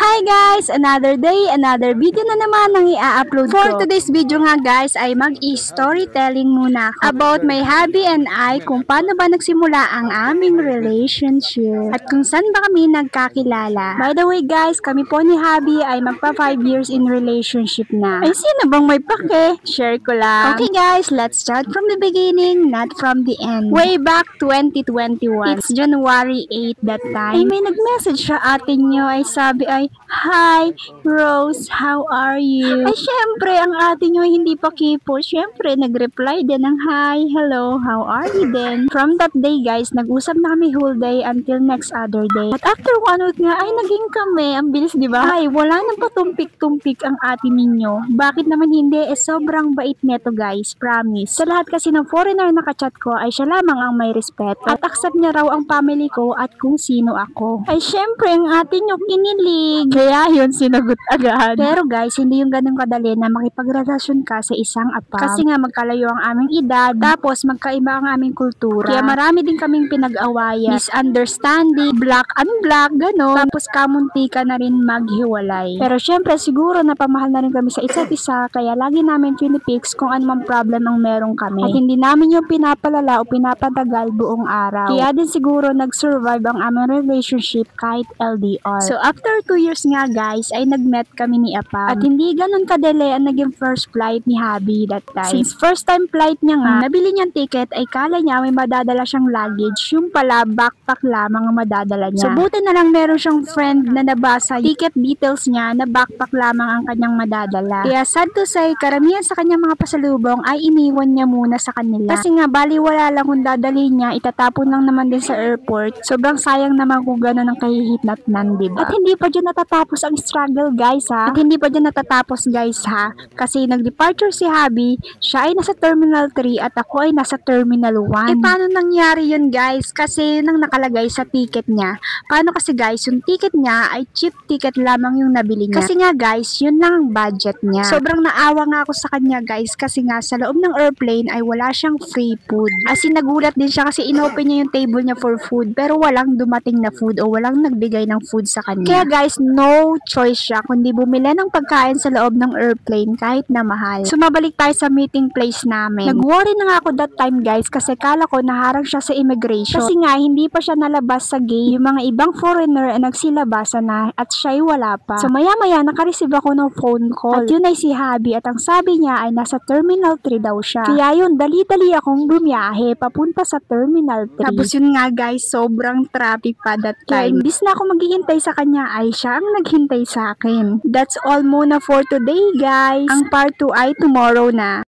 Hi guys! Another day, another video na naman ang i-upload ko. For today's video nga guys ay mag-storytelling muna ako about my hubby and I kung paano ba nagsimula ang aming relationship at kung saan ba kami nagkakilala. By the way guys, kami po ni hubby ay magpa 5 years in relationship na. Ay sino bang may pake? Share ko lang. Okay guys, let's start from the beginning, not from the end. Way back 2021. It's January 8 that time. Ay may nag-message sa atin nyo ay sabi ay, "Hi, Rose, how are you?" Ay, syempre, ang ate nyo hindi pa kipo. Syempre, nag-reply din ng, "Hi, hello, how are you then?" From that day, guys, nag-usap na kami whole day until next other day. At after 1 week nga, ay, naging kami. Ang bilis, di ba? Ay, wala nang patumpik-tumpik ang ate ninyo. Bakit naman hindi? Sobrang bait neto, guys. Promise. Sa lahat kasi ng foreigner na kachat ko, ay siya lamang ang may respeto. At accept niya raw ang family ko at kung sino ako. Ay, syempre, ang ate nyo kinilig. Kaya yun, sinagot agad. Pero guys, hindi yung ganun kadali na makipagrelasyon ka sa isang apam. Kasi nga magkalayo ang aming edad, tapos magkaiba ang aming kultura. Kaya marami din kaming pinag-awayan, misunderstanding, black and black, gano'n. Tapos kamunti ka na rin maghiwalay. Pero syempre, siguro napamahal na rin kami sa isa't isa, kaya lagi namin pinipix kung anumang problem ang meron kami. At hindi namin yung pinapalala o pinapatagal buong araw. Kaya din siguro nag-survive ang aming relationship kahit LDR. So after 2 years nga guys, ay nag-met kami ni Apam. At hindi ganun kadali ang naging first flight ni hubby that time. Since first time flight niya nga, nabili niyang ticket ay kala niya may madadala siyang luggage. Yung pala, backpack lamang ang madadala niya. So buti na lang meron siyang friend na nabasa ticket details niya na backpack lamang ang kanyang madadala. Kaya sad to say, karamihan sa kanyang mga pasalubong ay iniwan niya muna sa kanila. Kasi nga, baliwala lang kung dadalhin niya, itatapon lang naman din sa airport. Sobrang sayang naman kung gano'n ang kahihitnatnan, diba? At hindi pa dyan natatapos ang struggle guys ha. At hindi pa dyan natatapos guys ha. Kasi nag-departure si hubby, siya ay nasa Terminal 3 at ako ay nasa Terminal 1. Paano nangyari yun guys? Kasi nang nakalagay sa ticket niya. Paano kasi guys, yung ticket niya ay cheap ticket lamang yung nabili niya. Kasi nga guys, yun lang ang budget niya. Sobrang naawa nga ako sa kanya guys kasi nga sa loob ng airplane ay wala siyang free food. As in nagulat din siya kasi inopen niya yung table niya for food pero walang dumating na food o walang nagbigay ng food sa kanya. Kaya guys, no choice siya kundi bumili ng pagkain sa loob ng airplane kahit na mahal. So mabalik tayo sa meeting place namin. Nag-worry na nga ako that time guys kasi kala ko naharang siya sa immigration. Kasi nga hindi pa siya nalabas sa gate. Yung mga ibang foreigner ay nagsilabasan na at siya'y wala pa. So maya-maya nakareceive ako ng phone call. At yun ay si hubby at ang sabi niya ay nasa Terminal 3 daw siya. Kaya yun, dali-dali akong bumiyahe papunta sa Terminal 3. Tapos yun nga guys, sobrang traffic pa that time. Kaya imbis na ako maghihintay sa kanya ay siya ang naghintay sa akin. That's all muna for today guys. Ang part 2 ay tomorrow na.